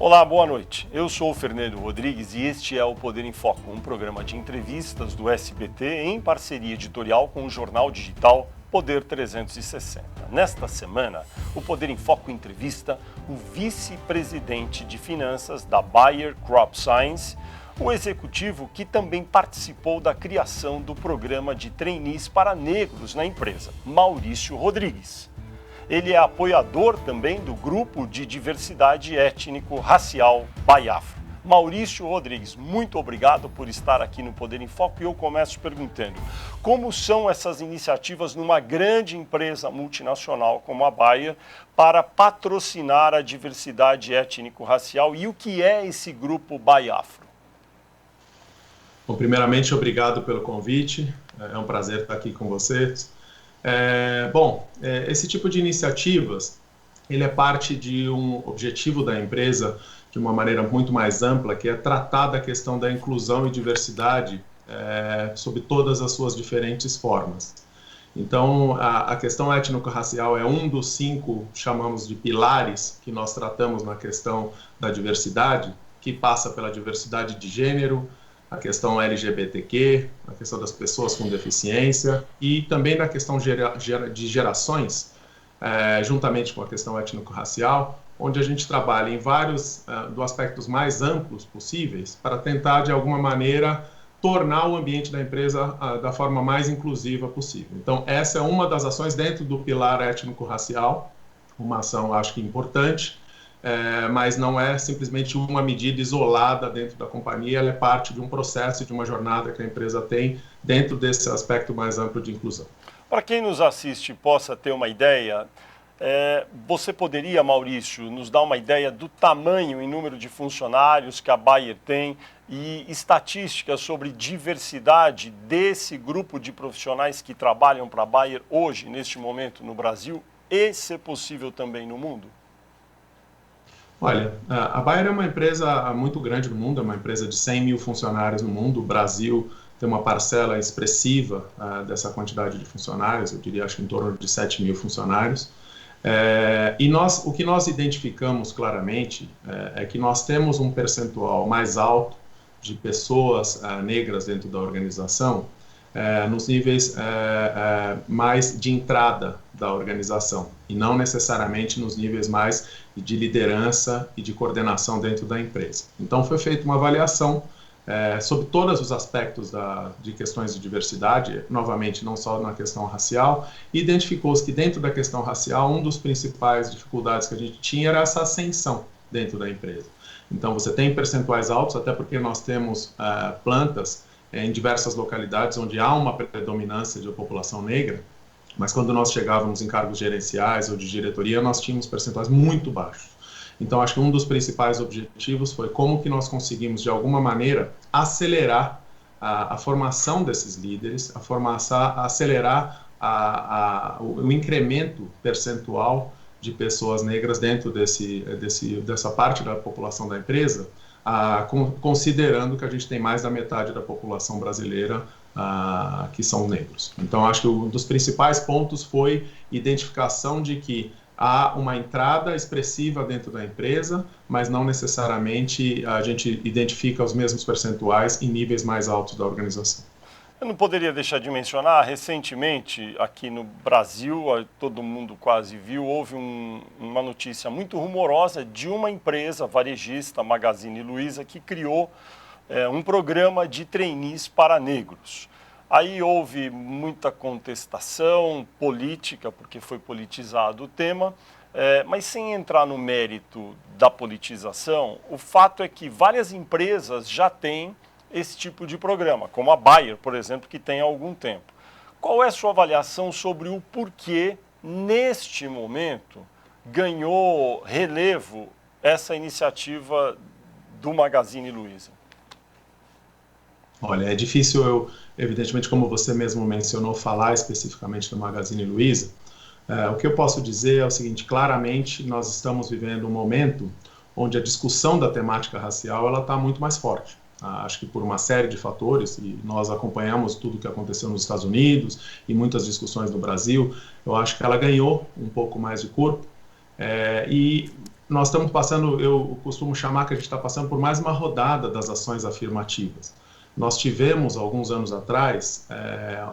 Olá, boa noite. Eu sou o Fernando Rodrigues e este é o Poder em Foco, um programa de entrevistas do SBT em parceria editorial com o jornal digital Poder 360. Nesta semana, o Poder em Foco entrevista o vice-presidente de finanças da Bayer Crop Science, o executivo que também participou da criação do programa de trainees para negros na empresa, Maurício Rodrigues. Ele é apoiador também do grupo de diversidade étnico-racial BAIAFRO. Maurício Rodrigues, muito obrigado por estar aqui no Poder em Foco e eu começo perguntando como são essas iniciativas numa grande empresa multinacional como a Bayer para patrocinar a diversidade étnico-racial e o que é esse grupo BAIAFRO? Bom, primeiramente, obrigado pelo convite, é um prazer estar aqui com vocês. Esse tipo de iniciativas, ele é parte de um objetivo da empresa de uma maneira muito mais ampla, que é tratar da questão da inclusão e diversidade sob todas as suas diferentes formas. Então, a questão étnico-racial é um dos 5, chamamos de pilares, que nós tratamos na questão da diversidade, que passa pela diversidade de gênero, a questão LGBTQ, a questão das pessoas com deficiência e também na questão de gerações, juntamente com a questão étnico-racial, onde a gente trabalha em vários dos aspectos mais amplos possíveis para tentar, de alguma maneira, tornar o ambiente da empresa da forma mais inclusiva possível. Então, essa é uma das ações dentro do pilar étnico-racial, uma ação, acho que importante, mas não é simplesmente uma medida isolada dentro da companhia, ela é parte de um processo e de uma jornada que a empresa tem dentro desse aspecto mais amplo de inclusão. Para quem nos assiste possa ter uma ideia, você poderia, Maurício, nos dar uma ideia do tamanho e número de funcionários que a Bayer tem e estatísticas sobre diversidade desse grupo de profissionais que trabalham para a Bayer hoje, neste momento, no Brasil e, se possível, também no mundo? Olha, a Bayer é uma empresa muito grande no mundo, é uma empresa de 100 mil funcionários no mundo. O Brasil tem uma parcela expressiva dessa quantidade de funcionários, eu diria, acho que em torno de 7 mil funcionários. O que nós identificamos claramente é que nós temos um percentual mais alto de pessoas negras dentro da organização, nos níveis mais de entrada da organização e não necessariamente nos níveis mais de liderança e de coordenação dentro da empresa. Então foi feita uma avaliação sobre todos os aspectos de questões de diversidade, novamente não só na questão racial, e identificou-se que dentro da questão racial, uma das principais dificuldades que a gente tinha era essa ascensão dentro da empresa. Então você tem percentuais altos, até porque nós temos plantas em diversas localidades onde há uma predominância de população negra, mas quando nós chegávamos em cargos gerenciais ou de diretoria, nós tínhamos percentuais muito baixos. Então, acho que um dos principais objetivos foi como que nós conseguimos, de alguma maneira, acelerar a formação desses líderes, acelerar o incremento percentual de pessoas negras dentro dessa parte da população da empresa, considerando que a gente tem mais da metade da população brasileira que são negros. Então, acho que um dos principais pontos foi identificação de que há uma entrada expressiva dentro da empresa, mas não necessariamente a gente identifica os mesmos percentuais em níveis mais altos da organização. Eu não poderia deixar de mencionar, recentemente, aqui no Brasil, todo mundo quase viu, houve uma notícia muito rumorosa de uma empresa varejista, Magazine Luiza, que criou um programa de trainees para negros. Aí houve muita contestação política, porque foi politizado o tema, mas sem entrar no mérito da politização, o fato é que várias empresas já têm esse tipo de programa, como a Bayer, por exemplo, que tem há algum tempo. Qual é a sua avaliação sobre o porquê, neste momento, ganhou relevo essa iniciativa do Magazine Luiza? Olha, é difícil evidentemente, como você mesmo mencionou, falar especificamente do Magazine Luiza. O que eu posso dizer é o seguinte: claramente nós estamos vivendo um momento onde a discussão da temática racial ela está muito mais forte. Acho que por uma série de fatores, e nós acompanhamos tudo o que aconteceu nos Estados Unidos e muitas discussões no Brasil, eu acho que ela ganhou um pouco mais de corpo. E nós estamos passando, eu costumo chamar que a gente está passando por mais uma rodada das ações afirmativas. Nós tivemos, alguns anos atrás,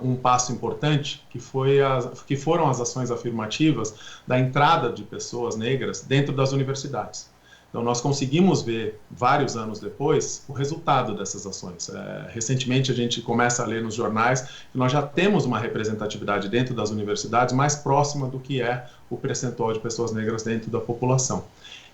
um passo importante, que foram as ações afirmativas da entrada de pessoas negras dentro das universidades. Então, nós conseguimos ver, vários anos depois, o resultado dessas ações. Recentemente, a gente começa a ler nos jornais que nós já temos uma representatividade dentro das universidades mais próxima do que é o percentual de pessoas negras dentro da população.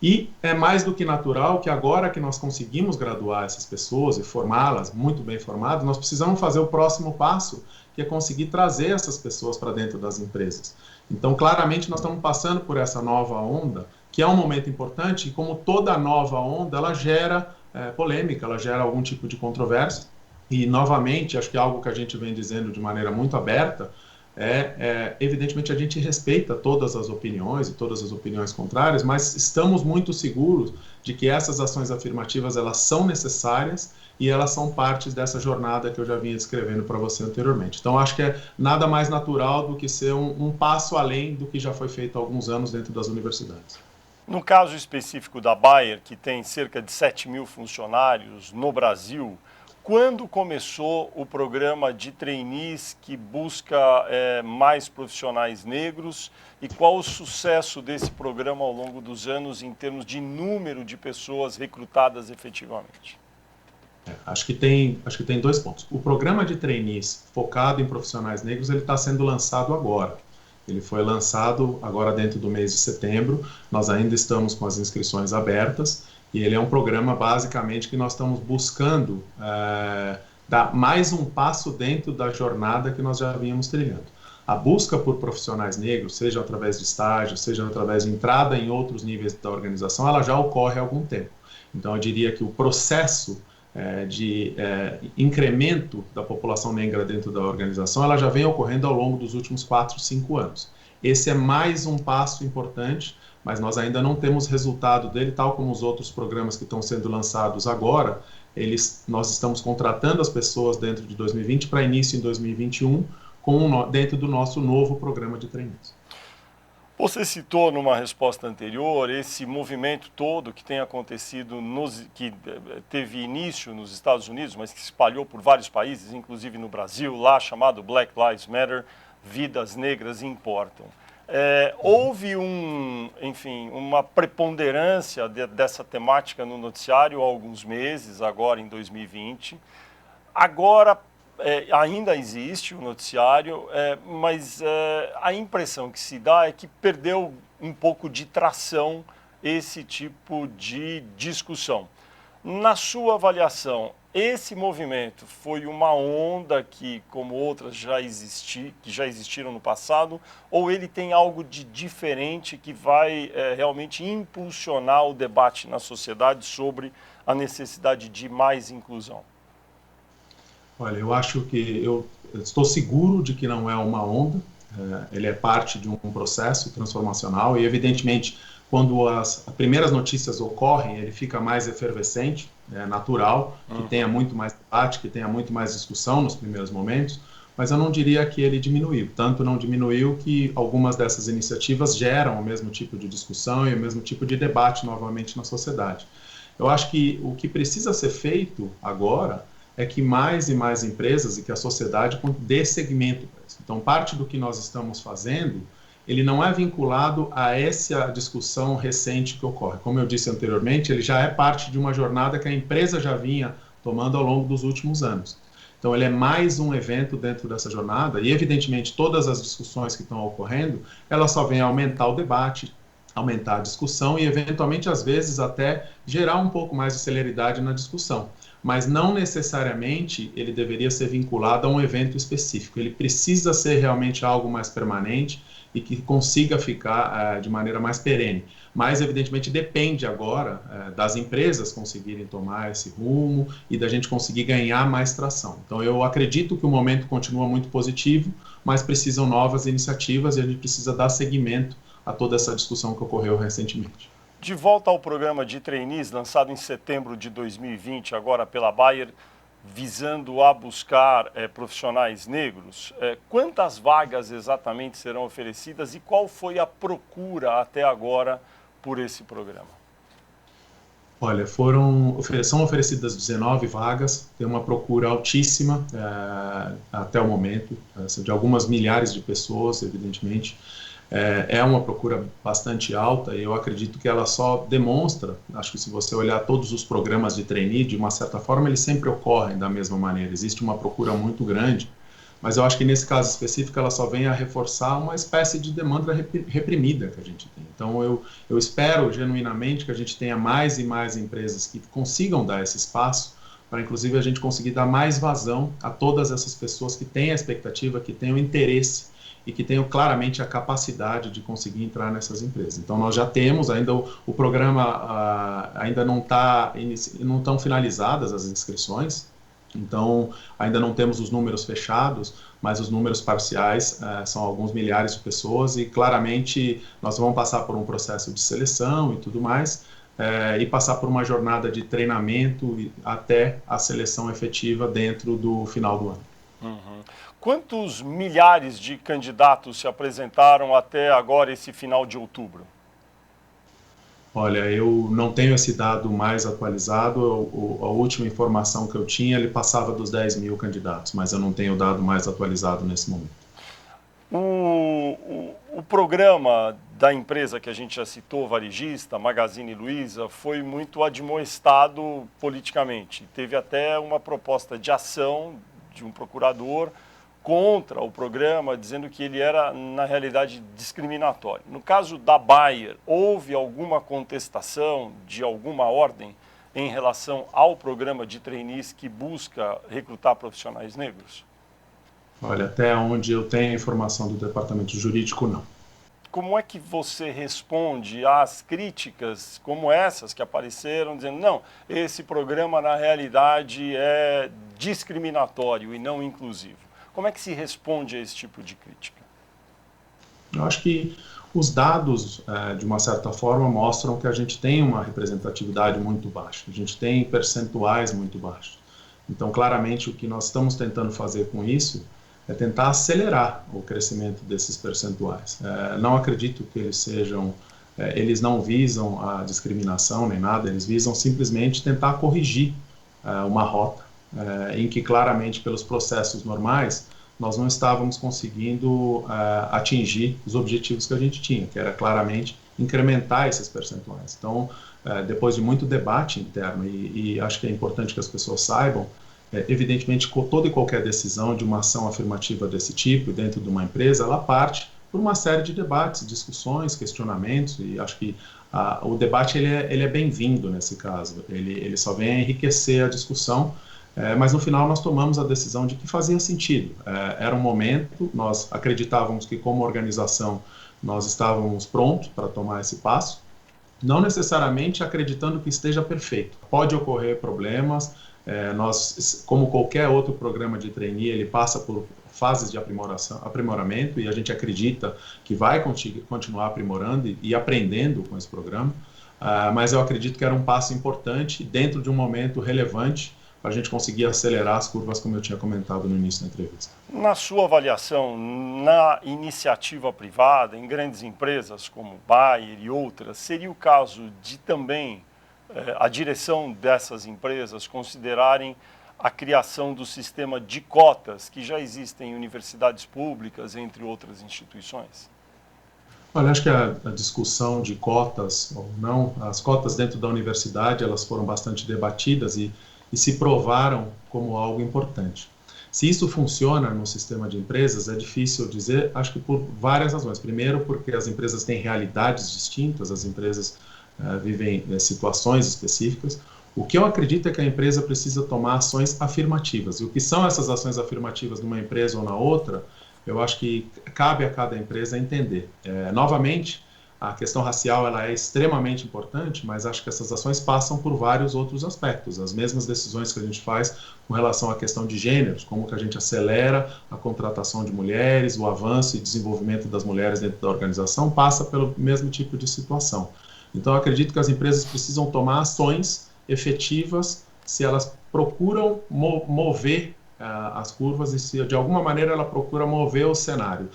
E é mais do que natural que agora que nós conseguimos graduar essas pessoas e formá-las muito bem formadas, nós precisamos fazer o próximo passo, que é conseguir trazer essas pessoas para dentro das empresas. Então, claramente, nós estamos passando por essa nova onda, que é um momento importante, e como toda nova onda, ela gera polêmica, ela gera algum tipo de controvérsia. E, novamente, acho que algo que a gente vem dizendo de maneira muito aberta, evidentemente, a gente respeita todas as opiniões e todas as opiniões contrárias, mas estamos muito seguros de que essas ações afirmativas, elas são necessárias e elas são partes dessa jornada que eu já vinha descrevendo para você anteriormente. Então, acho que é nada mais natural do que ser um passo além do que já foi feito há alguns anos dentro das universidades. No caso específico da Bayer, que tem cerca de 7.000 funcionários no Brasil, quando começou o programa de trainees que busca mais profissionais negros e qual o sucesso desse programa ao longo dos anos em termos de número de pessoas recrutadas efetivamente? Acho que tem dois pontos. O programa de trainees focado em profissionais negros, ele está sendo lançado agora. Ele foi lançado agora dentro do mês de setembro. Nós ainda estamos com as inscrições abertas. E ele é um programa, basicamente, que nós estamos buscando dar mais um passo dentro da jornada que nós já vínhamos trilhando. A busca por profissionais negros, seja através de estágio, seja através de entrada em outros níveis da organização, ela já ocorre há algum tempo. Então, eu diria que o processo de incremento da população negra dentro da organização, ela já vem ocorrendo ao longo dos últimos 4, 5 anos. Esse é mais um passo importante, mas nós ainda não temos resultado dele, tal como os outros programas que estão sendo lançados agora. Nós estamos contratando as pessoas dentro de 2020 para início em 2021, dentro do nosso novo programa de trainees. Você citou numa resposta anterior esse movimento todo que tem acontecido, que teve início nos Estados Unidos, mas que se espalhou por vários países, inclusive no Brasil, lá chamado Black Lives Matter, vidas negras importam. Houve uma preponderância dessa temática no noticiário há alguns meses, agora em 2020. Agora, ainda existe o noticiário, mas a impressão que se dá é que perdeu um pouco de tração esse tipo de discussão. Na sua avaliação, esse movimento foi uma onda que, como outras que já existiram no passado, ou ele tem algo de diferente que vai realmente impulsionar o debate na sociedade sobre a necessidade de mais inclusão? Olha, eu acho que eu estou seguro de que não é uma onda, ele é parte de um processo transformacional e, evidentemente, quando as primeiras notícias ocorrem, ele fica mais efervescente, é natural que tenha muito mais debate, que tenha muito mais discussão nos primeiros momentos, mas eu não diria que ele diminuiu. Tanto não diminuiu que algumas dessas iniciativas geram o mesmo tipo de discussão e o mesmo tipo de debate novamente na sociedade. Eu acho que o que precisa ser feito agora é que mais e mais empresas e que a sociedade dê seguimento para isso. Então, parte do que nós estamos fazendo, ele não é vinculado a essa discussão recente que ocorre. Como eu disse anteriormente, ele já é parte de uma jornada que a empresa já vinha tomando ao longo dos últimos anos. Então, ele é mais um evento dentro dessa jornada e, evidentemente, todas as discussões que estão ocorrendo, elas só vêm aumentar o debate, aumentar a discussão e, eventualmente, às vezes, até gerar um pouco mais de celeridade na discussão. Mas não necessariamente ele deveria ser vinculado a um evento específico. Ele precisa ser realmente algo mais permanente e que consiga ficar de maneira mais perene. Mas, evidentemente, depende agora das empresas conseguirem tomar esse rumo e da gente conseguir ganhar mais tração. Então, eu acredito que o momento continua muito positivo, mas precisam novas iniciativas e a gente precisa dar seguimento a toda essa discussão que ocorreu recentemente. De volta ao programa de trainees, lançado em setembro de 2020, agora pela Bayer, visando a buscar profissionais negros, quantas vagas exatamente serão oferecidas e qual foi a procura até agora por esse programa? Olha, são oferecidas 19 vagas, tem uma procura altíssima até o momento, de algumas milhares de pessoas, evidentemente. É uma procura bastante alta e eu acredito que ela só demonstra, acho que se você olhar todos os programas de trainee, de uma certa forma, eles sempre ocorrem da mesma maneira. Existe uma procura muito grande, mas eu acho que nesse caso específico ela só vem a reforçar uma espécie de demanda reprimida que a gente tem. Então eu espero genuinamente que a gente tenha mais e mais empresas que consigam dar esse espaço para inclusive a gente conseguir dar mais vazão a todas essas pessoas que têm a expectativa, que têm o interesse e que tenham claramente a capacidade de conseguir entrar nessas empresas. Então nós já temos, ainda o programa ainda não estão finalizadas as inscrições, então ainda não temos os números fechados, mas os números parciais são alguns milhares de pessoas e claramente nós vamos passar por um processo de seleção e tudo mais, e passar por uma jornada de treinamento até a seleção efetiva dentro do final do ano. Uhum. Quantos milhares de candidatos se apresentaram até agora, esse final de outubro? Olha, eu não tenho esse dado mais atualizado, a última informação que eu tinha, ele passava dos 10 mil candidatos, mas eu não tenho o dado mais atualizado nesse momento. O programa da empresa que a gente já citou, varejista, Magazine Luiza, foi muito admoestado politicamente. Teve até uma proposta de ação de um procurador contra o programa, dizendo que ele era, na realidade, discriminatório. No caso da Bayer, houve alguma contestação de alguma ordem em relação ao programa de trainees que busca recrutar profissionais negros? Olha, até onde eu tenho informação do departamento jurídico, não. Como é que você responde às críticas como essas que apareceram, dizendo, não, esse programa, na realidade, é discriminatório e não inclusivo? Como é que se responde a esse tipo de crítica? Eu acho que os dados, de uma certa forma, mostram que a gente tem uma representatividade muito baixa, a gente tem percentuais muito baixos. Então, claramente, o que nós estamos tentando fazer com isso é tentar acelerar o crescimento desses percentuais. Não acredito que eles não visam a discriminação nem nada, eles visam simplesmente tentar corrigir uma rota em que claramente pelos processos normais nós não estávamos conseguindo atingir os objetivos que a gente tinha, que era claramente incrementar esses percentuais. Então, depois de muito debate interno, e acho que é importante que as pessoas saibam, evidentemente, toda e qualquer decisão de uma ação afirmativa desse tipo dentro de uma empresa, ela parte por uma série de debates, discussões, questionamentos, e acho que o debate ele é bem-vindo nesse caso, ele só vem a enriquecer a discussão, mas no final nós tomamos a decisão de que fazia sentido. Era um momento, nós acreditávamos que como organização nós estávamos prontos para tomar esse passo, não necessariamente acreditando que esteja perfeito. Pode ocorrer problemas, nós, como qualquer outro programa de trainee, ele passa por fases de aprimoramento e a gente acredita que vai continuar aprimorando e aprendendo com esse programa, mas eu acredito que era um passo importante dentro de um momento relevante para a gente conseguir acelerar as curvas, como eu tinha comentado no início da entrevista. Na sua avaliação, na iniciativa privada, em grandes empresas como Bayer e outras, seria o caso de também a direção dessas empresas considerarem a criação do sistema de cotas que já existem em universidades públicas, entre outras instituições? Olha, acho que a discussão de cotas ou não, as cotas dentro da universidade, elas foram bastante debatidas e se provaram como algo importante. Se isso funciona no sistema de empresas, é difícil dizer, acho que por várias razões. Primeiro, porque as empresas têm realidades distintas, as empresas vivem situações específicas. O que eu acredito é que a empresa precisa tomar ações afirmativas. E o que são essas ações afirmativas numa empresa ou na outra, eu acho que cabe a cada empresa entender. Novamente, a questão racial ela é extremamente importante, mas acho que essas ações passam por vários outros aspectos. As mesmas decisões que a gente faz com relação à questão de gêneros, como que a gente acelera a contratação de mulheres, o avanço e desenvolvimento das mulheres dentro da organização, passa pelo mesmo tipo de situação. Então, eu acredito que as empresas precisam tomar ações efetivas se elas procuram mover as curvas e se de alguma maneira ela procura mover o cenário,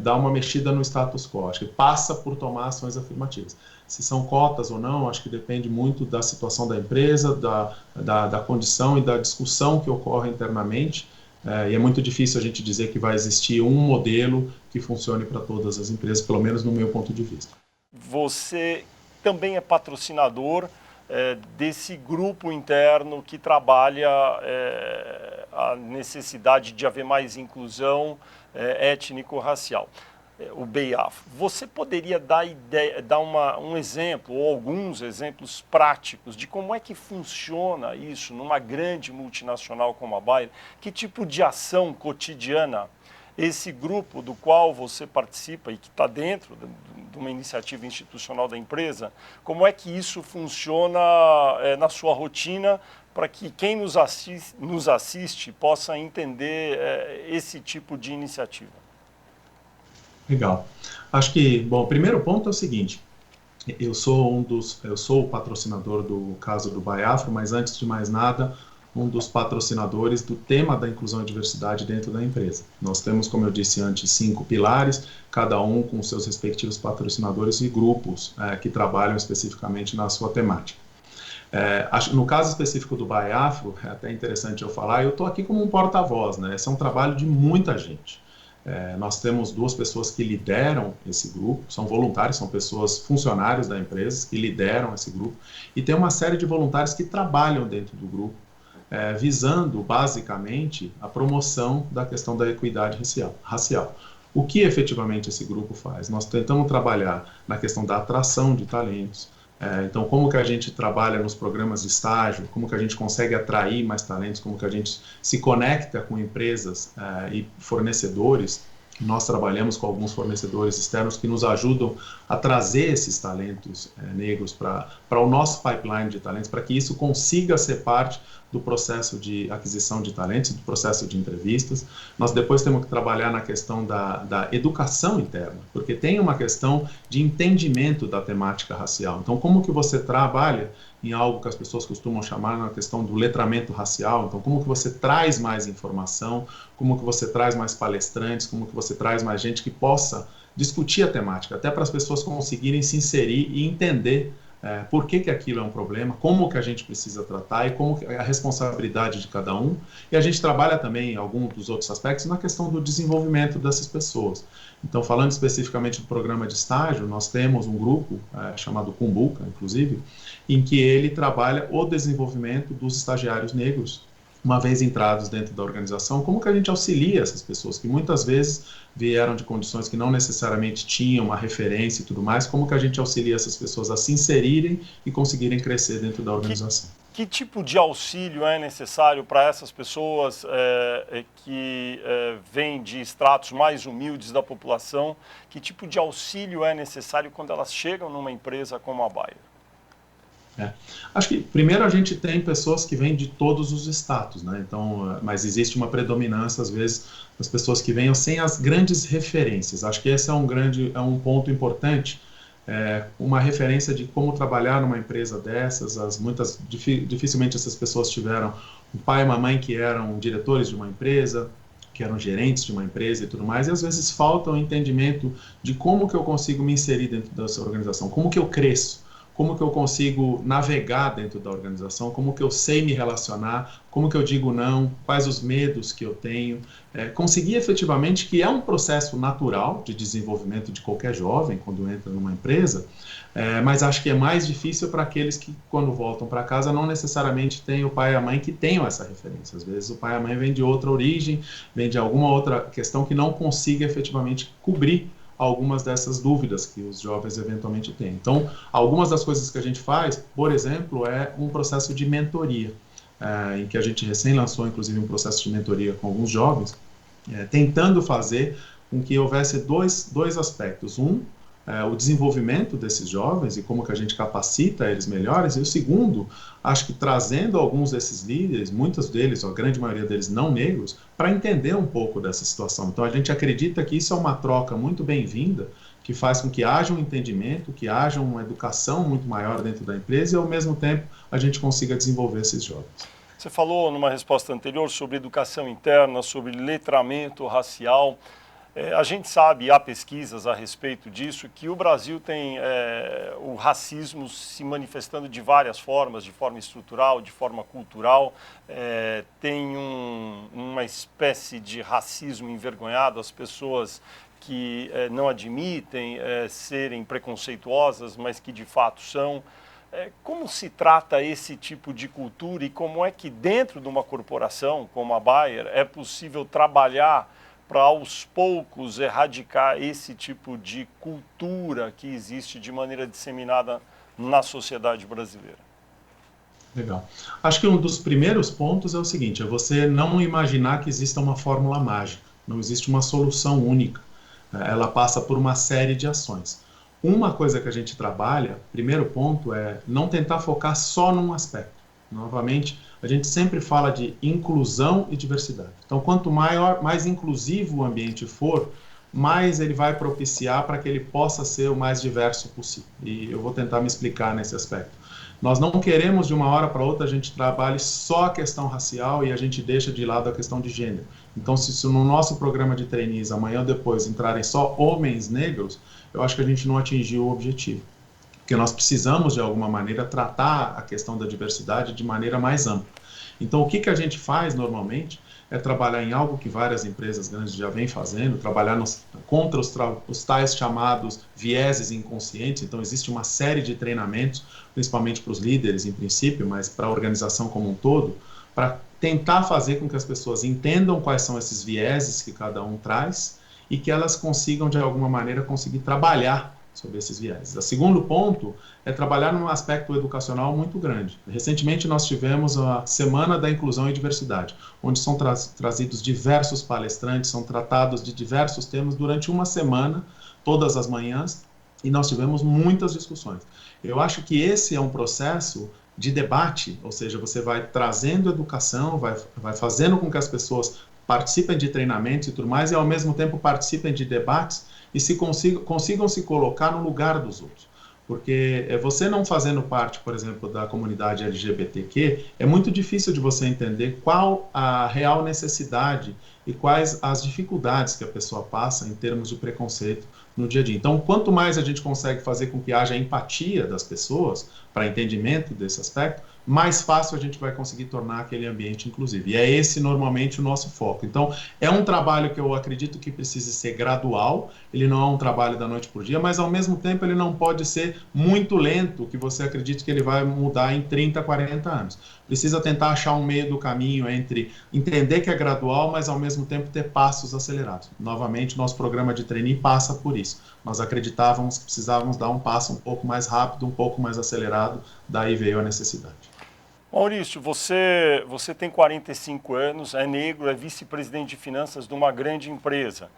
dar uma mexida no status quo. Acho que passa por tomar ações afirmativas. Se são cotas ou não, acho que depende muito da situação da empresa, da condição e da discussão que ocorre internamente. E é muito difícil a gente dizer que vai existir um modelo que funcione para todas as empresas, pelo menos no meu ponto de vista. Você também é patrocinador desse grupo interno que trabalha a necessidade de haver mais inclusão étnico-racial, o BEIAF. Você poderia dar um exemplo ou alguns exemplos práticos de como é que funciona isso numa grande multinacional como a Bayer? Que tipo de ação cotidiana esse grupo do qual você participa e que está dentro de uma iniciativa institucional da empresa, como é que isso funciona na sua rotina para que quem nos assiste possa entender esse tipo de iniciativa? Legal. Acho que, bom, o primeiro ponto é o seguinte, eu sou o patrocinador do caso do BAIAFRO, mas antes de mais nada, um dos patrocinadores do tema da inclusão e diversidade dentro da empresa. Nós temos, como eu disse antes, 5 pilares, cada um com seus respectivos patrocinadores e grupos que trabalham especificamente na sua temática. No caso específico do BAIAFRO, é até interessante eu falar, eu estou aqui como um porta-voz, né? Esse é um trabalho de muita gente. Nós temos 2 pessoas que lideram esse grupo, são voluntários, são pessoas funcionários da empresa que lideram esse grupo, e tem uma série de voluntários que trabalham dentro do grupo, visando basicamente a promoção da questão da equidade racial. O que efetivamente esse grupo faz? Nós tentamos trabalhar na questão da atração de talentos, então como que a gente trabalha nos programas de estágio, como que a gente consegue atrair mais talentos, como que a gente se conecta com empresas e fornecedores. Nós trabalhamos com alguns fornecedores externos que nos ajudam a trazer esses talentos negros para o nosso pipeline de talentos, para que isso consiga ser parte do processo de aquisição de talentos, do processo de entrevistas. Nós depois temos que trabalhar na questão da educação interna, porque tem uma questão de entendimento da temática racial. Então, como que você trabalha em algo que as pessoas costumam chamar na questão do letramento racial? Então, como que você traz mais informação, como que você traz mais palestrantes, como que você traz mais gente que possa discutir a temática, até para as pessoas conseguirem se inserir e entender por que aquilo é um problema, como que a gente precisa tratar e como que é a responsabilidade de cada um. E a gente trabalha também em alguns dos outros aspectos na questão do desenvolvimento dessas pessoas. Então, falando especificamente do programa de estágio, nós temos um grupo chamado Cumbuca, inclusive, em que ele trabalha o desenvolvimento dos estagiários negros, uma vez entrados dentro da organização, como que a gente auxilia essas pessoas que muitas vezes vieram de condições que não necessariamente tinham uma referência e tudo mais, como que a gente auxilia essas pessoas a se inserirem e conseguirem crescer dentro da organização. Que tipo de auxílio é necessário para essas pessoas que vêm de estratos mais humildes da população? Que tipo de auxílio é necessário quando elas chegam numa empresa como a Bayer? Acho que primeiro a gente tem pessoas que vêm de todos os status, né? Então, mas existe uma predominância às vezes das pessoas que venham sem as grandes referências. Acho que esse é um ponto importante, uma referência de como trabalhar numa empresa dessas. Dificilmente essas pessoas tiveram um pai e uma mãe que eram diretores de uma empresa, que eram gerentes de uma empresa e tudo mais, e às vezes falta um entendimento de como que eu consigo me inserir dentro dessa organização, como que eu cresço, como que eu consigo navegar dentro da organização, como que eu sei me relacionar, como que eu digo não, quais os medos que eu tenho. Conseguir efetivamente, que é um processo natural de desenvolvimento de qualquer jovem quando entra numa empresa, mas acho que é mais difícil para aqueles que, quando voltam para casa, não necessariamente têm o pai e a mãe que tenham essa referência. Às vezes o pai e a mãe vêm de outra origem, vêm de alguma outra questão que não consiga efetivamente cobrir algumas dessas dúvidas que os jovens eventualmente têm. Então, algumas das coisas que a gente faz, por exemplo, é um processo de mentoria, em que a gente recém lançou, inclusive, um processo de mentoria com alguns jovens, tentando fazer com que houvesse dois aspectos. O desenvolvimento desses jovens e como que a gente capacita eles melhores, e o segundo, acho que trazendo alguns desses líderes, muitos deles, ou a grande maioria deles não negros, para entender um pouco dessa situação. Então a gente acredita que isso é uma troca muito bem-vinda, que faz com que haja um entendimento, que haja uma educação muito maior dentro da empresa e ao mesmo tempo a gente consiga desenvolver esses jovens. Você falou numa resposta anterior sobre educação interna, sobre letramento racial. A gente sabe, há pesquisas a respeito disso, que o Brasil tem o racismo se manifestando de várias formas, de forma estrutural, de forma cultural. Tem uma espécie de racismo envergonhado, as pessoas que não admitem serem preconceituosas, mas que de fato são. Como se trata esse tipo de cultura e como é que dentro de uma corporação como a Bayer é possível trabalhar para aos poucos erradicar esse tipo de cultura que existe de maneira disseminada na sociedade brasileira? Legal. Acho que um dos primeiros pontos é o seguinte, é você não imaginar que exista uma fórmula mágica, não existe uma solução única, ela passa por uma série de ações. Uma coisa que a gente trabalha, primeiro ponto, é não tentar focar só num aspecto. Novamente, a gente sempre fala de inclusão e diversidade. Então, quanto mais inclusivo o ambiente for, mais ele vai propiciar para que ele possa ser o mais diverso possível. E eu vou tentar me explicar nesse aspecto. Nós não queremos, de uma hora para outra, a gente trabalhe só a questão racial e a gente deixa de lado a questão de gênero. Então, se no nosso programa de trainees, amanhã ou depois, entrarem só homens negros, eu acho que a gente não atingiu o objetivo. Porque nós precisamos, de alguma maneira, tratar a questão da diversidade de maneira mais ampla. Então, o que a gente faz, normalmente, é trabalhar em algo que várias empresas grandes já vêm fazendo, trabalhar contra os tais chamados vieses inconscientes. Então, existe uma série de treinamentos, principalmente para os líderes, em princípio, mas para a organização como um todo, para tentar fazer com que as pessoas entendam quais são esses vieses que cada um traz e que elas consigam, de alguma maneira, conseguir trabalhar sobre esses vieses. O segundo ponto é trabalhar num aspecto educacional muito grande. Recentemente nós tivemos a Semana da Inclusão e Diversidade, onde são trazidos diversos palestrantes, são tratados de diversos temas durante uma semana, todas as manhãs, e nós tivemos muitas discussões. Eu acho que esse é um processo de debate, ou seja, você vai trazendo educação, vai fazendo com que as pessoas participem de treinamentos e tudo mais, e ao mesmo tempo participem de debates e consigam se colocar no lugar dos outros. Porque você não fazendo parte, por exemplo, da comunidade LGBTQ, é muito difícil de você entender qual a real necessidade e quais as dificuldades que a pessoa passa em termos de preconceito no dia a dia. Então, quanto mais a gente consegue fazer com que haja empatia das pessoas para entendimento desse aspecto, mais fácil a gente vai conseguir tornar aquele ambiente inclusivo. E é esse, normalmente, o nosso foco. Então, é um trabalho que eu acredito que precisa ser gradual, ele não é um trabalho da noite por dia, mas, ao mesmo tempo, ele não pode ser muito lento, que você acredite que ele vai mudar em 30, 40 anos. Precisa tentar achar um meio do caminho entre entender que é gradual, mas, ao mesmo tempo, ter passos acelerados. Novamente, nosso programa de trainee passa por isso. Nós acreditávamos que precisávamos dar um passo um pouco mais rápido, um pouco mais acelerado, daí veio a necessidade. Maurício, você tem 45 anos, é negro, é vice-presidente de finanças de uma grande empresa.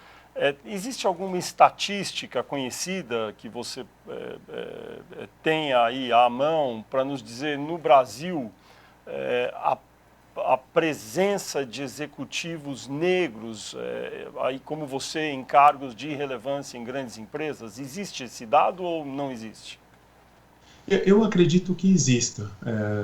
Existe alguma estatística conhecida que você tenha aí à mão para nos dizer, no Brasil, a presença de executivos negros, aí como você, em cargos de relevância em grandes empresas, existe esse dado ou não existe? Eu acredito que exista,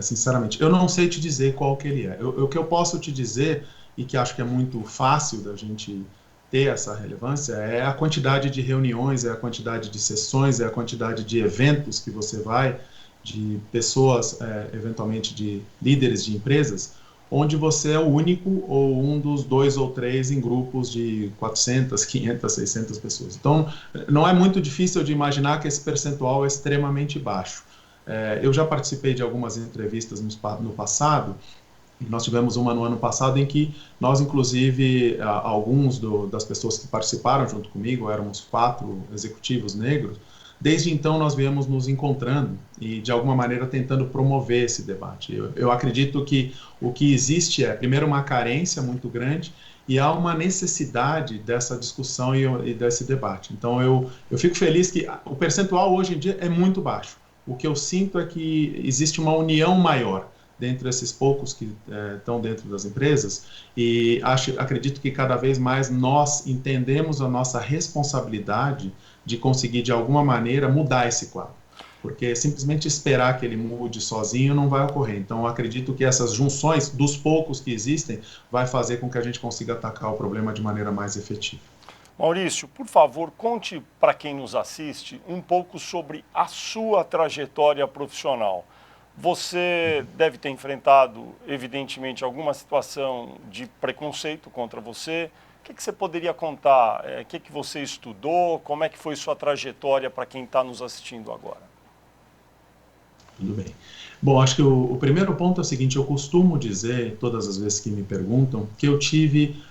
sinceramente. Eu não sei te dizer qual que ele é. O que eu posso te dizer, e que acho que é muito fácil da gente ter essa relevância, é a quantidade de reuniões, é a quantidade de sessões, é a quantidade de eventos que você vai, de pessoas, eventualmente de líderes de empresas, onde você é o único ou um dos 2 ou 3 em grupos de 400, 500, 600 pessoas. Então, não é muito difícil de imaginar que esse percentual é extremamente baixo. Eu já participei de algumas entrevistas no passado, nós tivemos uma no ano passado em que nós, inclusive, alguns das pessoas que participaram junto comigo, éramos 4 executivos negros. Desde então, nós viemos nos encontrando e, de alguma maneira, tentando promover esse debate. Eu acredito que o que existe é, primeiro, uma carência muito grande e há uma necessidade dessa discussão e desse debate. Então, eu fico feliz que o percentual, hoje em dia, é muito baixo. O que eu sinto é que existe uma união maior dentro desses poucos que estão dentro das empresas e acredito que cada vez mais nós entendemos a nossa responsabilidade de conseguir, de alguma maneira, mudar esse quadro. Porque simplesmente esperar que ele mude sozinho não vai ocorrer. Então, eu acredito que essas junções, dos poucos que existem, vai fazer com que a gente consiga atacar o problema de maneira mais efetiva. Maurício, por favor, conte para quem nos assiste um pouco sobre a sua trajetória profissional. Você deve ter enfrentado, evidentemente, alguma situação de preconceito contra você. O que você poderia contar? O que você estudou? Como é que foi sua trajetória para quem está nos assistindo agora? Tudo bem. Bom, acho que o primeiro ponto é o seguinte: eu costumo dizer, todas as vezes que me perguntam, que eu tive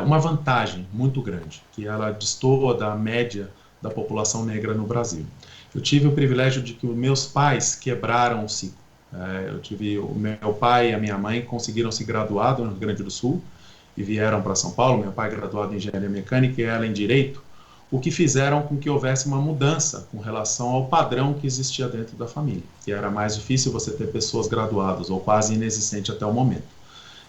uma vantagem muito grande, que ela destoa da média da população negra no Brasil. Eu tive o privilégio de que os meus pais quebraram o ciclo. Eu tive o meu pai e a minha mãe conseguiram se graduar no Rio Grande do Sul e vieram para São Paulo. Meu pai graduado em Engenharia Mecânica e ela em Direito, o que fizeram com que houvesse uma mudança com relação ao padrão que existia dentro da família, que era mais difícil você ter pessoas graduadas, ou quase inexistente até o momento.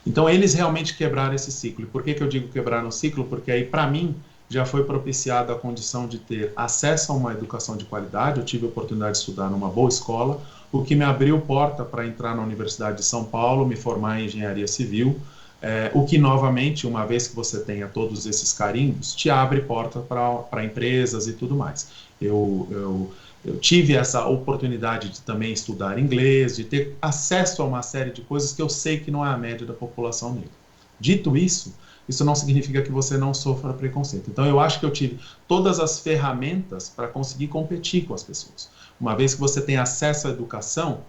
Então, eles realmente quebraram esse ciclo. E por que eu digo quebraram o ciclo? Porque aí, para mim, já foi propiciada a condição de ter acesso a uma educação de qualidade. Eu tive a oportunidade de estudar numa boa escola, o que me abriu porta para entrar na Universidade de São Paulo, me formar em Engenharia Civil, o que, novamente, uma vez que você tenha todos esses carimbos, te abre porta para empresas e tudo mais. Eu tive essa oportunidade de também estudar inglês, de ter acesso a uma série de coisas que eu sei que não é a média da população negra. Dito isso, isso não significa que você não sofra preconceito. Então, eu acho que eu tive todas as ferramentas para conseguir competir com as pessoas. Uma vez que você tem acesso à educação,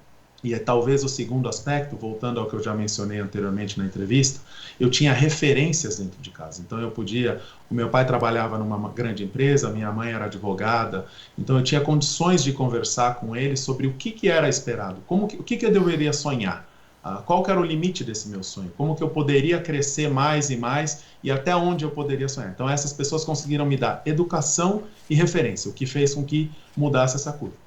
e é talvez o segundo aspecto, voltando ao que eu já mencionei anteriormente na entrevista, eu tinha referências dentro de casa. Então o meu pai trabalhava numa grande empresa, minha mãe era advogada, então eu tinha condições de conversar com ele sobre o que era esperado, o que eu deveria sonhar, qual que era o limite desse meu sonho, como que eu poderia crescer mais e mais e até onde eu poderia sonhar. Então essas pessoas conseguiram me dar educação e referência, o que fez com que mudasse essa curva.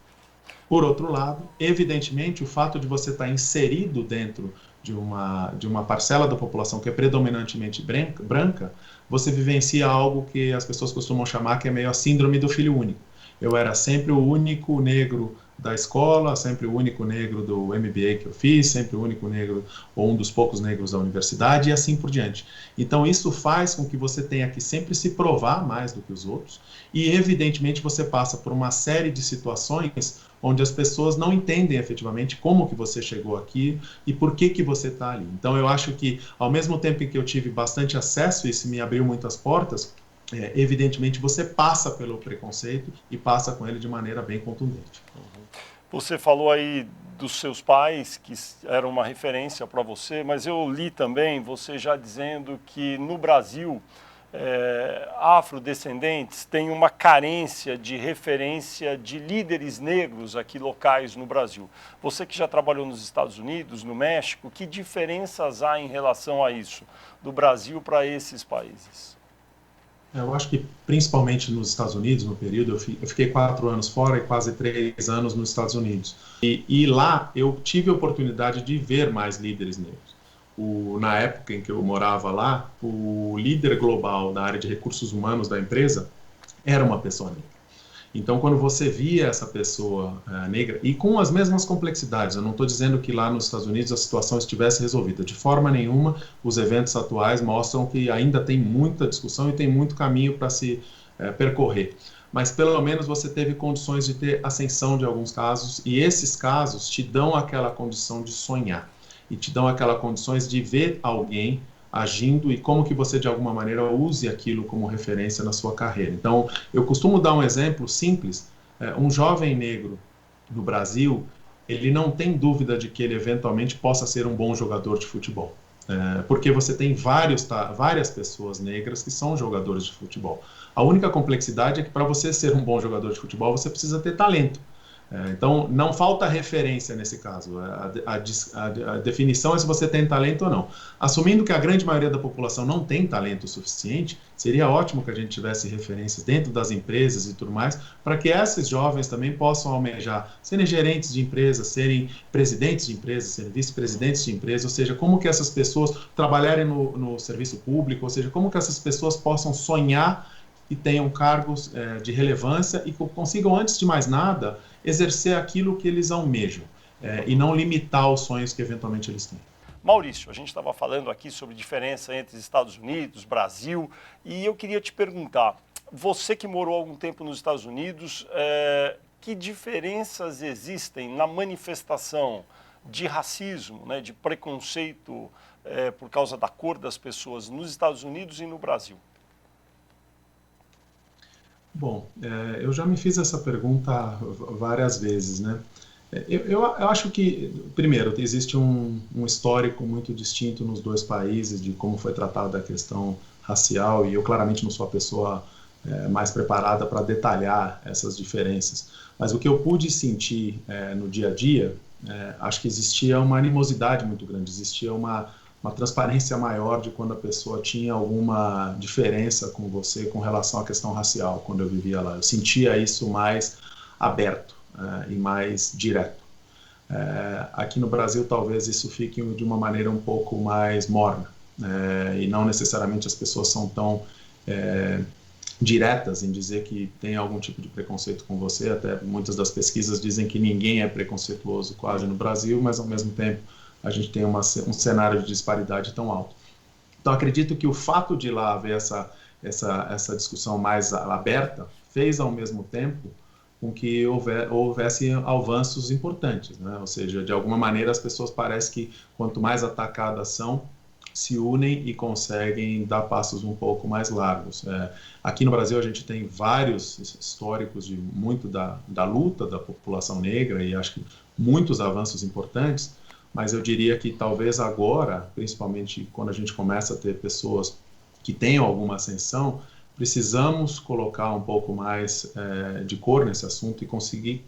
Por outro lado, evidentemente, o fato de você estar inserido dentro de uma parcela da população que é predominantemente branca, você vivencia algo que as pessoas costumam chamar que é meio a síndrome do filho único. Eu era sempre o único negro da escola, sempre o único negro do MBA que eu fiz, sempre o único negro ou um dos poucos negros da universidade e assim por diante. Então isso faz com que você tenha que sempre se provar mais do que os outros e evidentemente você passa por uma série de situações onde as pessoas não entendem efetivamente como que você chegou aqui e por que você está ali. Então eu acho que ao mesmo tempo em que eu tive bastante acesso e isso me abriu muitas portas, evidentemente você passa pelo preconceito e passa com ele de maneira bem contundente. Você falou aí dos seus pais, que eram uma referência para você, mas eu li também você já dizendo que no Brasil, afrodescendentes têm uma carência de referência de líderes negros aqui locais no Brasil. Você que já trabalhou nos Estados Unidos, no México, que diferenças há em relação a isso, do Brasil para esses países? Eu acho que principalmente nos Estados Unidos, no período, eu fiquei 4 anos fora e quase 3 anos nos Estados Unidos. E lá eu tive a oportunidade de ver mais líderes negros. Na época em que eu morava lá, o líder global da área de recursos humanos da empresa era uma pessoa negra. Então, quando você via essa pessoa negra, e com as mesmas complexidades, eu não estou dizendo que lá nos Estados Unidos a situação estivesse resolvida, de forma nenhuma, os eventos atuais mostram que ainda tem muita discussão e tem muito caminho para se percorrer. Mas pelo menos você teve condições de ter ascensão de alguns casos, e esses casos te dão aquela condição de sonhar, e te dão aquelas condições de ver alguém agindo e como que você, de alguma maneira, use aquilo como referência na sua carreira. Então, eu costumo dar um exemplo simples. Um jovem negro no Brasil, ele não tem dúvida de que ele eventualmente possa ser um bom jogador de futebol. Porque você tem várias pessoas negras que são jogadores de futebol. A única complexidade é que para você ser um bom jogador de futebol, você precisa ter talento. Então, não falta referência nesse caso. A definição é se você tem talento ou não. Assumindo que a grande maioria da população não tem talento suficiente, seria ótimo que a gente tivesse referências dentro das empresas e tudo mais, para que esses jovens também possam almejar serem gerentes de empresas, serem presidentes de empresas, serem vice-presidentes de empresas, ou seja, como que essas pessoas trabalharem no serviço público, ou seja, como que essas pessoas possam sonhar e tenham cargos de relevância e consigam, antes de mais nada, exercer aquilo que eles almejam e não limitar os sonhos que eventualmente eles têm. Maurício, a gente estava falando aqui sobre diferença entre Estados Unidos, Brasil, e eu queria te perguntar, você que morou algum tempo nos Estados Unidos, que diferenças existem na manifestação de racismo, né, de preconceito por causa da cor das pessoas nos Estados Unidos e no Brasil? Bom, eu já me fiz essa pergunta várias vezes, né? Eu acho que, primeiro, existe um histórico muito distinto nos dois países de como foi tratada a questão racial, e eu claramente não sou a pessoa mais preparada para detalhar essas diferenças. Mas o que eu pude sentir no dia a dia, acho que existia uma animosidade muito grande, existia uma transparência maior de quando a pessoa tinha alguma diferença com você com relação à questão racial, quando eu vivia lá. Eu sentia isso mais aberto e mais direto. Aqui no Brasil, talvez isso fique de uma maneira um pouco mais morna, e não necessariamente as pessoas são tão diretas em dizer que tem algum tipo de preconceito com você. Até muitas das pesquisas dizem que ninguém é preconceituoso quase no Brasil, mas ao mesmo tempo a gente tem um cenário de disparidade tão alto. Então acredito que o fato de lá haver essa discussão mais aberta fez ao mesmo tempo com que houvesse avanços importantes, né? Ou seja, de alguma maneira as pessoas parecem que quanto mais atacadas são, se unem e conseguem dar passos um pouco mais largos. Aqui no Brasil a gente tem vários históricos de muito da luta da população negra e acho que muitos avanços importantes, mas eu diria que talvez agora, principalmente quando a gente começa a ter pessoas que tenham alguma ascensão, precisamos colocar um pouco mais de cor nesse assunto e conseguir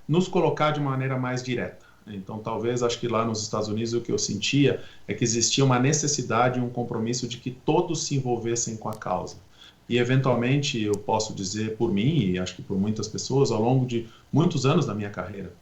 nos colocar de maneira mais direta. Então, talvez, acho que lá nos Estados Unidos o que eu sentia é que existia uma necessidade e um compromisso de que todos se envolvessem com a causa. E, eventualmente, eu posso dizer por mim, e acho que por muitas pessoas, ao longo de muitos anos da minha carreira,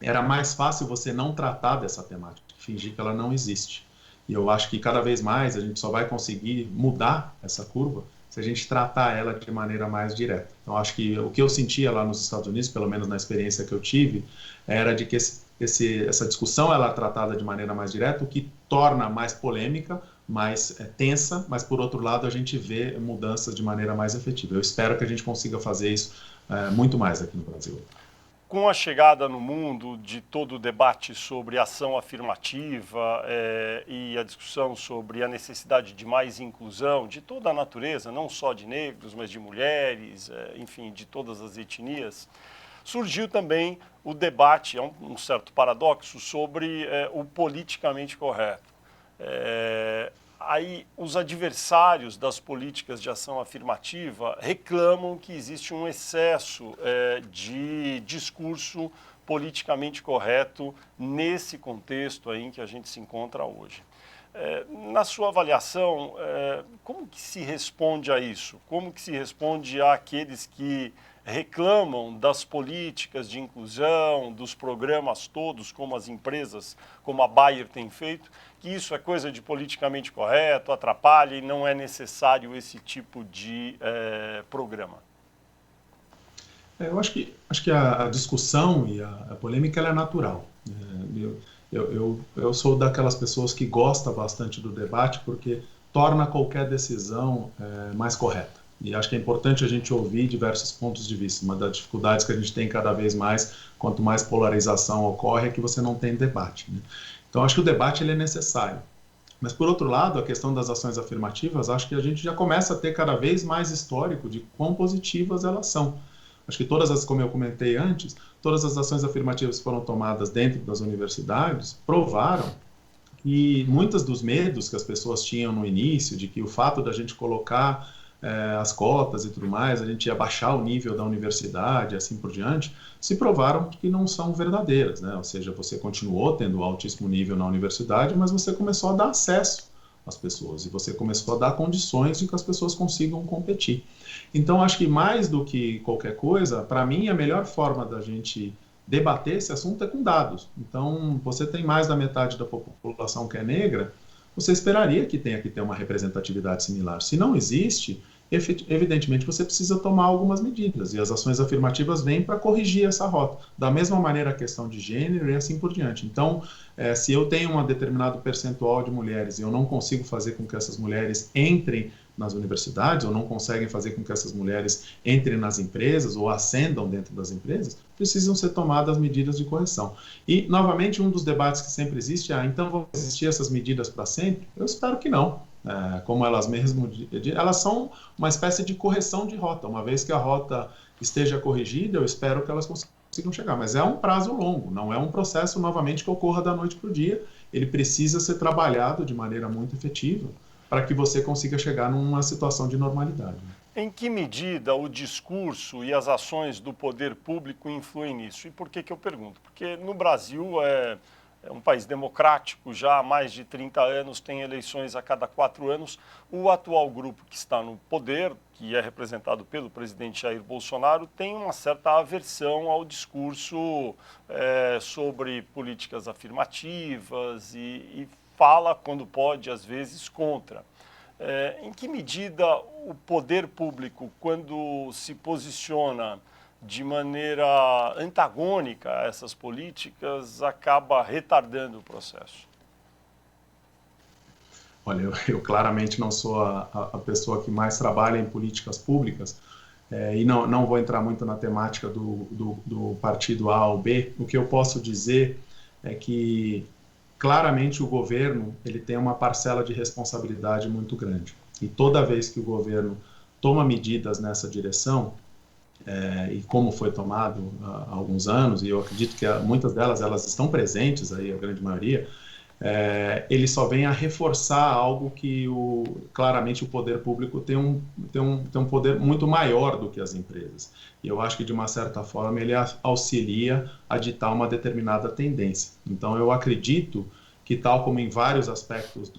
era mais fácil você não tratar dessa temática, fingir que ela não existe. E eu acho que cada vez mais a gente só vai conseguir mudar essa curva se a gente tratar ela de maneira mais direta. Então, acho que o que eu sentia lá nos Estados Unidos, pelo menos na experiência que eu tive, era de que essa discussão ela é tratada de maneira mais direta, o que torna mais polêmica, mais tensa, mas, por outro lado, a gente vê mudanças de maneira mais efetiva. Eu espero que a gente consiga fazer isso muito mais aqui no Brasil. Com a chegada no mundo de todo o debate sobre ação afirmativa e a discussão sobre a necessidade de mais inclusão de toda a natureza, não só de negros, mas de mulheres, enfim, de todas as etnias, surgiu também o debate, é um certo paradoxo, sobre o politicamente correto. Aí os adversários das políticas de ação afirmativa reclamam que existe um excesso de discurso politicamente correto nesse contexto aí em que a gente se encontra hoje. Na sua avaliação, como que se responde a isso? Como que se responde àqueles que reclamam das políticas de inclusão, dos programas todos, como as empresas, como a Bayer tem feito, que isso é coisa de politicamente correto, atrapalha e não é necessário esse tipo de programa? Eu acho que a discussão e a polêmica ela é natural. Eu sou daquelas pessoas que gosta bastante do debate porque torna qualquer decisão mais correta. E acho que é importante a gente ouvir diversos pontos de vista. Uma das dificuldades que a gente tem cada vez mais, quanto mais polarização ocorre, é que você não tem debate, né? Então, acho que o debate ele é necessário. Mas, por outro lado, a questão das ações afirmativas, acho que a gente já começa a ter cada vez mais histórico de quão positivas elas são. Acho que como eu comentei antes, todas as ações afirmativas que foram tomadas dentro das universidades provaram que muitos dos medos que as pessoas tinham no início, de que o fato da gente colocar as cotas e tudo mais, a gente ia baixar o nível da universidade, assim por diante, se provaram que não são verdadeiras, né? Ou seja, você continuou tendo altíssimo nível na universidade, mas você começou a dar acesso às pessoas e você começou a dar condições de que as pessoas consigam competir. Então, acho que mais do que qualquer coisa, para mim, a melhor forma da gente debater esse assunto é com dados. Então, você tem mais da metade da população que é negra, você esperaria que tenha que ter uma representatividade similar. Se não existe, evidentemente você precisa tomar algumas medidas, e as ações afirmativas vêm para corrigir essa rota. Da mesma maneira a questão de gênero e assim por diante. Então, se eu tenho um determinado percentual de mulheres e eu não consigo fazer com que essas mulheres entrem nas universidades, ou não conseguem fazer com que essas mulheres entrem nas empresas ou ascendam dentro das empresas, precisam ser tomadas medidas de correção. E, novamente, um dos debates que sempre existe é, então vão existir essas medidas para sempre? Eu espero que não. Como elas mesmas, elas são uma espécie de correção de rota. Uma vez que a rota esteja corrigida, eu espero que elas consigam chegar. Mas é um prazo longo, não é um processo, novamente, que ocorra da noite para o dia. Ele precisa ser trabalhado de maneira muito efetiva para que você consiga chegar numa situação de normalidade. Em que medida o discurso e as ações do poder público influem nisso? E por que eu pergunto? Porque no Brasil é um país democrático, já há mais de 30 anos, tem eleições a cada 4 anos. O atual grupo que está no poder, que é representado pelo presidente Jair Bolsonaro, tem uma certa aversão ao discurso sobre políticas afirmativas e fala, quando pode, às vezes, contra. Em que medida o poder público, quando se posiciona de maneira antagônica a essas políticas, acaba retardando o processo? Olha, eu claramente não sou a pessoa que mais trabalha em políticas públicas, e não vou entrar muito na temática do partido A ou B. O que eu posso dizer é que claramente o governo ele tem uma parcela de responsabilidade muito grande. E toda vez que o governo toma medidas nessa direção, e como foi tomado há alguns anos, e eu acredito que muitas delas elas estão presentes, aí, a grande maioria, ele só vem a reforçar algo que claramente o poder público tem um poder muito maior do que as empresas. E eu acho que, de uma certa forma, ele auxilia a ditar uma determinada tendência. Então, eu acredito que, tal como em vários aspectos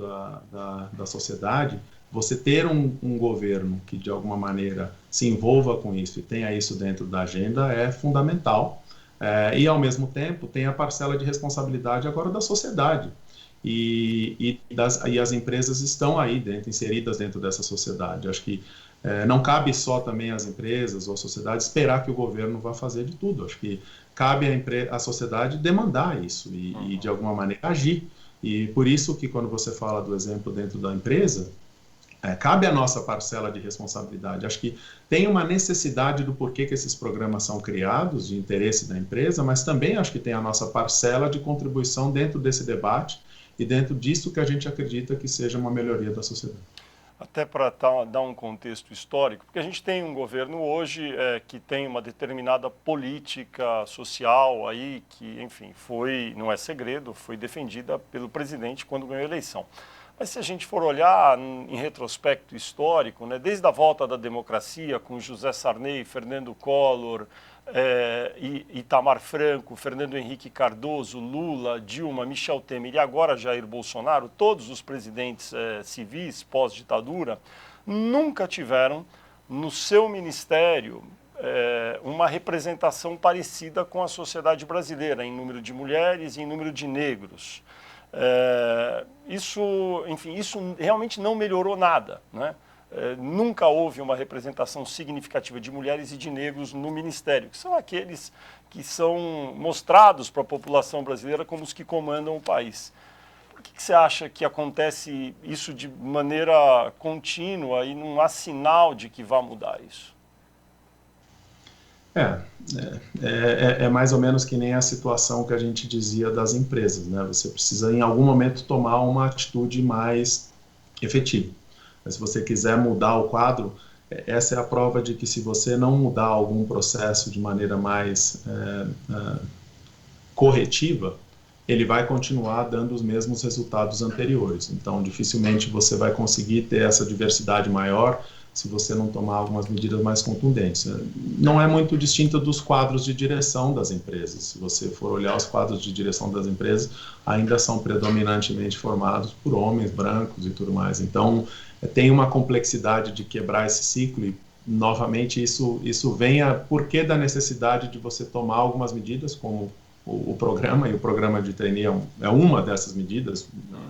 da sociedade, você ter um governo que, de alguma maneira, se envolva com isso e tenha isso dentro da agenda é fundamental. E, ao mesmo tempo, tem a parcela de responsabilidade agora da sociedade. E as empresas estão aí inseridas dentro dessa sociedade. Acho que não cabe só também às empresas ou à sociedade esperar que o governo vá fazer de tudo. Acho que cabe à sociedade demandar isso e, de alguma maneira, agir. E por isso que, quando você fala do exemplo dentro da empresa, cabe a nossa parcela de responsabilidade. Acho que tem uma necessidade do porquê que esses programas são criados, de interesse da empresa, mas também acho que tem a nossa parcela de contribuição dentro desse debate e dentro disso que a gente acredita que seja uma melhoria da sociedade. Até para dar um contexto histórico, porque a gente tem um governo hoje que tem uma determinada política social aí que, enfim, não é segredo, foi defendida pelo presidente quando ganhou a eleição. Mas se a gente for olhar em retrospecto histórico, né, desde a volta da democracia com José Sarney, Fernando Collor, Itamar Franco, Fernando Henrique Cardoso, Lula, Dilma, Michel Temer e agora Jair Bolsonaro, todos os presidentes civis pós-ditadura, nunca tiveram no seu ministério uma representação parecida com a sociedade brasileira, em número de mulheres e em número de negros. Isso realmente não melhorou nada, né? Nunca houve uma representação significativa de mulheres e de negros no ministério, que são aqueles que são mostrados para a população brasileira como os que comandam o país. Por que você acha que acontece isso de maneira contínua e não há sinal de que vá mudar isso? É mais ou menos que nem a situação que a gente dizia das empresas, né? Você precisa, em algum momento, tomar uma atitude mais efetiva. Mas se você quiser mudar o quadro, essa é a prova de que, se você não mudar algum processo de maneira mais corretiva, ele vai continuar dando os mesmos resultados anteriores. Então, dificilmente você vai conseguir ter essa diversidade maior se você não tomar algumas medidas mais contundentes. Não é muito distinto dos quadros de direção das empresas. Se você for olhar os quadros de direção das empresas, ainda são predominantemente formados por homens brancos e tudo mais. Então, tem uma complexidade de quebrar esse ciclo e, novamente, isso vem a porquê da necessidade de você tomar algumas medidas, como o programa, e o programa de trainee é uma dessas medidas,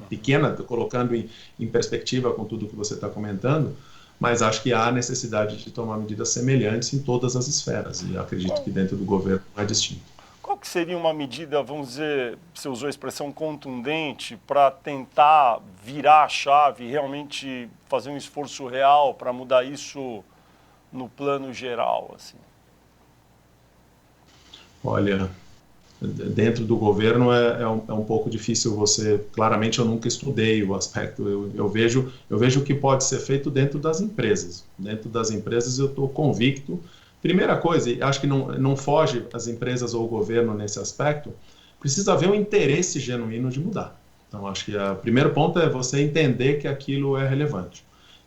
pequena, colocando em perspectiva com tudo que você está comentando, mas acho que há necessidade de tomar medidas semelhantes em todas as esferas, e acredito que dentro do governo não é distinto. Qual que seria uma medida, vamos dizer, você usou a expressão contundente, para tentar virar a chave, realmente fazer um esforço real para mudar isso no plano geral, assim? Olha, dentro do governo é um pouco difícil você... Claramente eu nunca estudei o aspecto, eu vejo o que pode ser feito dentro das empresas. Dentro das empresas eu estou convicto. Primeira coisa, e acho que não foge as empresas ou o governo nesse aspecto, precisa haver um interesse genuíno de mudar. Então acho que o primeiro ponto é você entender que aquilo é relevante.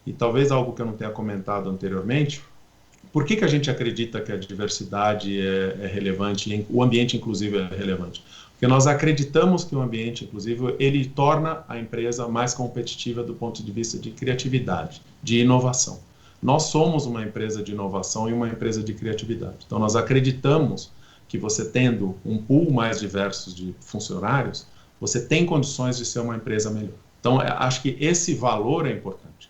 E talvez algo que eu não tenha comentado anteriormente, por que a gente acredita que a diversidade é relevante e o ambiente inclusivo é relevante? Porque nós acreditamos que o ambiente inclusivo ele torna a empresa mais competitiva do ponto de vista de criatividade, de inovação. Nós somos uma empresa de inovação e uma empresa de criatividade. Então nós acreditamos que você tendo um pool mais diverso de funcionários, você tem condições de ser uma empresa melhor. Então acho que esse valor é importante.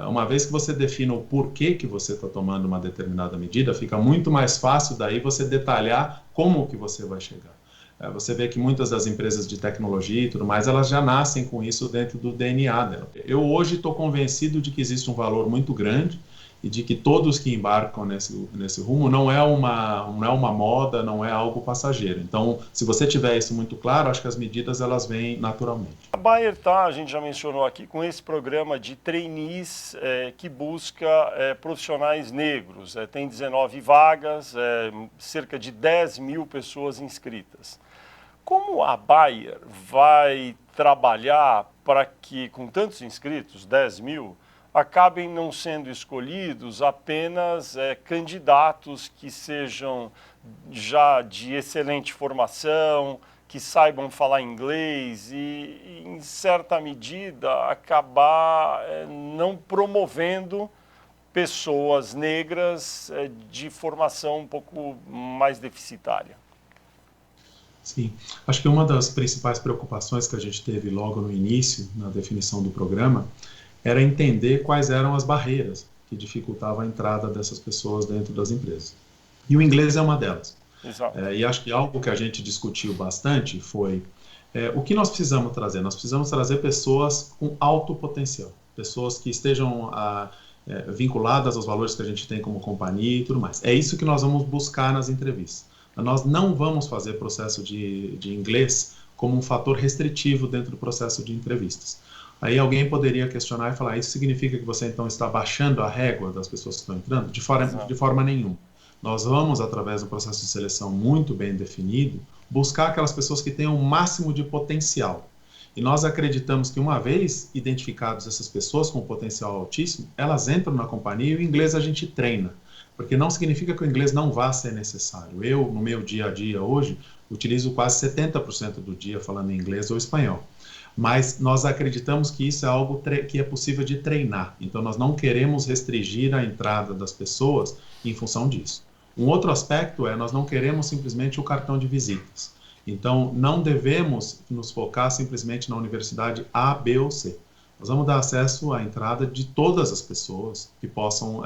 Uma vez que você defina o porquê que você está tomando uma determinada medida, fica muito mais fácil daí você detalhar como que você vai chegar. Você vê que muitas das empresas de tecnologia e tudo mais, elas já nascem com isso dentro do DNA dela. Eu hoje estou convencido de que existe um valor muito grande e de que todos que embarcam nesse rumo não é uma moda, não é algo passageiro. Então, se você tiver isso muito claro, acho que as medidas elas vêm naturalmente. A Bayer está, a gente já mencionou aqui, com esse programa de trainees que busca profissionais negros. Tem 19 vagas, cerca de 10 mil pessoas inscritas. Como a Bayer vai trabalhar para que, com tantos inscritos, 10 mil, acabem não sendo escolhidos apenas candidatos que sejam já de excelente formação, que saibam falar inglês e em certa medida, acabar não promovendo pessoas negras de formação um pouco mais deficitária? Sim, acho que uma das principais preocupações que a gente teve logo no início, na definição do programa, era entender quais eram as barreiras que dificultavam a entrada dessas pessoas dentro das empresas. E o inglês é uma delas. Exato. E acho que algo que a gente discutiu bastante foi o que nós precisamos trazer. Nós precisamos trazer pessoas com alto potencial, pessoas que estejam vinculadas aos valores que a gente tem como companhia e tudo mais. É isso que nós vamos buscar nas entrevistas. Nós não vamos fazer processo de inglês como um fator restritivo dentro do processo de entrevistas. Aí alguém poderia questionar e falar, isso significa que você então está baixando a régua das pessoas que estão entrando? De forma nenhuma. Nós vamos, através do processo de seleção muito bem definido, buscar aquelas pessoas que tenham o máximo de potencial. E nós acreditamos que uma vez identificadas essas pessoas com potencial altíssimo, elas entram na companhia e o inglês a gente treina. Porque não significa que o inglês não vá ser necessário. Eu, no meu dia a dia hoje, utilizo quase 70% do dia falando inglês ou espanhol. Mas nós acreditamos que isso é algo que é possível de treinar. Então, nós não queremos restringir a entrada das pessoas em função disso. Um outro aspecto nós não queremos simplesmente o cartão de visitas. Então, não devemos nos focar simplesmente na universidade A, B ou C. Nós vamos dar acesso à entrada de todas as pessoas que possam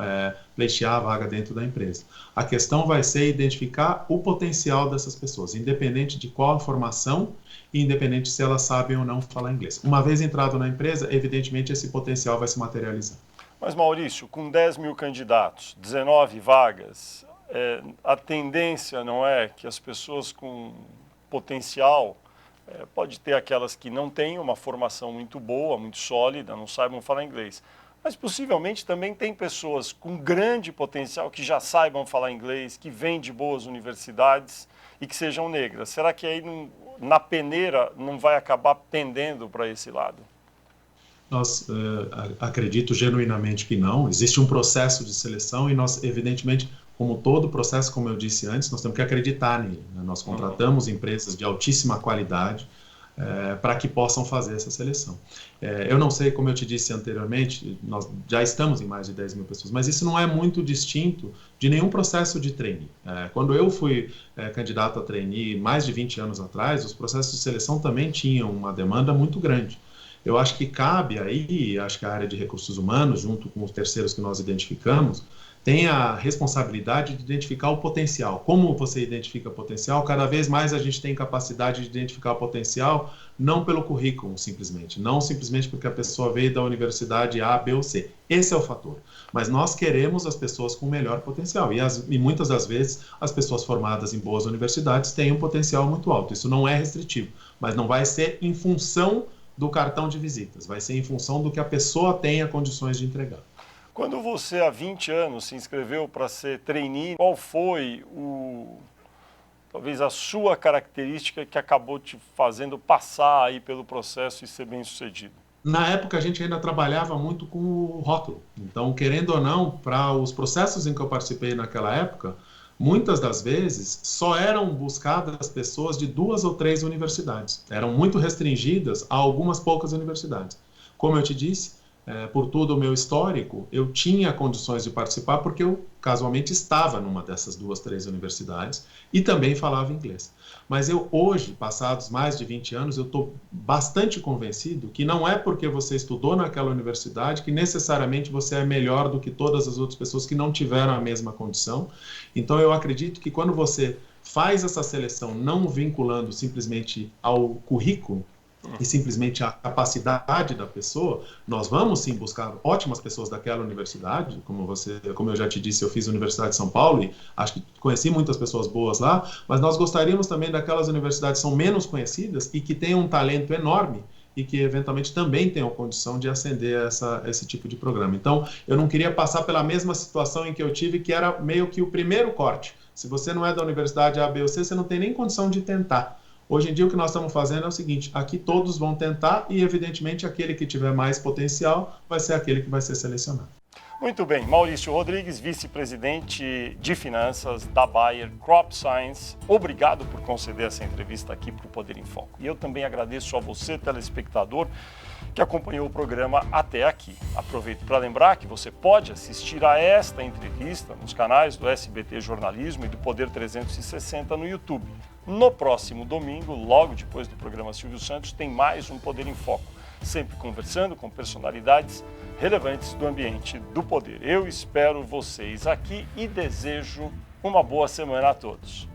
pleitear a vaga dentro da empresa. A questão vai ser identificar o potencial dessas pessoas, independente de qual a formação e independente se elas sabem ou não falar inglês. Uma vez entrado na empresa, evidentemente esse potencial vai se materializar. Mas, Maurício, com 10 mil candidatos, 19 vagas, a tendência não é que as pessoas com potencial, pode ter aquelas que não têm uma formação muito boa, muito sólida, não saibam falar inglês, mas possivelmente também tem pessoas com grande potencial que já saibam falar inglês, que vêm de boas universidades e que sejam negras. Será que aí na peneira não vai acabar pendendo para esse lado? Nós acredito genuinamente que não. Existe um processo de seleção e nós, evidentemente, como todo processo, como eu disse antes, nós temos que acreditar nele. Né? Nós contratamos empresas de altíssima qualidade para que possam fazer essa seleção. Eu não sei, como eu te disse anteriormente, nós já estamos em mais de 10 mil pessoas, mas isso não é muito distinto de nenhum processo de trainee. Quando eu fui candidato a trainee mais de 20 anos atrás, os processos de seleção também tinham uma demanda muito grande. Eu acho que cabe aí, acho que a área de recursos humanos, junto com os terceiros que nós identificamos, tem a responsabilidade de identificar o potencial. Como você identifica potencial? Cada vez mais a gente tem capacidade de identificar o potencial, não pelo currículo, simplesmente. Não simplesmente porque a pessoa veio da universidade A, B ou C. Esse é o fator. Mas nós queremos as pessoas com melhor potencial. E muitas das vezes, as pessoas formadas em boas universidades têm um potencial muito alto. Isso não é restritivo, mas não vai ser em função do cartão de visitas. Vai ser em função do que a pessoa tenha condições de entregar. Quando você, há 20 anos, se inscreveu para ser trainee, qual foi talvez a sua característica que acabou te fazendo passar aí pelo processo e ser bem-sucedido? Na época, a gente ainda trabalhava muito com o rótulo. Então, querendo ou não, para os processos em que eu participei naquela época, muitas das vezes só eram buscadas pessoas de 2 ou 3 universidades. Eram muito restringidas a algumas poucas universidades. Como eu te disse, por todo o meu histórico, eu tinha condições de participar porque eu casualmente estava numa dessas 2, 3 universidades e também falava inglês. Mas eu hoje, passados mais de 20 anos, eu estou bastante convencido que não é porque você estudou naquela universidade que necessariamente você é melhor do que todas as outras pessoas que não tiveram a mesma condição. Então eu acredito que quando você faz essa seleção não vinculando simplesmente ao currículo, e simplesmente a capacidade da pessoa, nós vamos sim buscar ótimas pessoas daquela universidade, como eu já te disse, eu fiz a Universidade de São Paulo e acho que conheci muitas pessoas boas lá, mas nós gostaríamos também daquelas universidades que são menos conhecidas e que têm um talento enorme e que eventualmente também tenham condição de ascender esse tipo de programa. Então, eu não queria passar pela mesma situação em que eu tive, que era meio que o primeiro corte. Se você não é da universidade A, B ou C, você não tem nem condição de tentar. Hoje em dia, o que nós estamos fazendo é o seguinte: aqui todos vão tentar e, evidentemente, aquele que tiver mais potencial vai ser aquele que vai ser selecionado. Muito bem, Maurício Rodrigues, vice-presidente de finanças da Bayer Crop Science, obrigado por conceder essa entrevista aqui para o Poder em Foco. E eu também agradeço a você, telespectador, que acompanhou o programa até aqui. Aproveito para lembrar que você pode assistir a esta entrevista nos canais do SBT Jornalismo e do Poder 360 no YouTube. No próximo domingo, logo depois do programa Silvio Santos, tem mais um Poder em Foco, sempre conversando com personalidades relevantes do ambiente do poder. Eu espero vocês aqui e desejo uma boa semana a todos.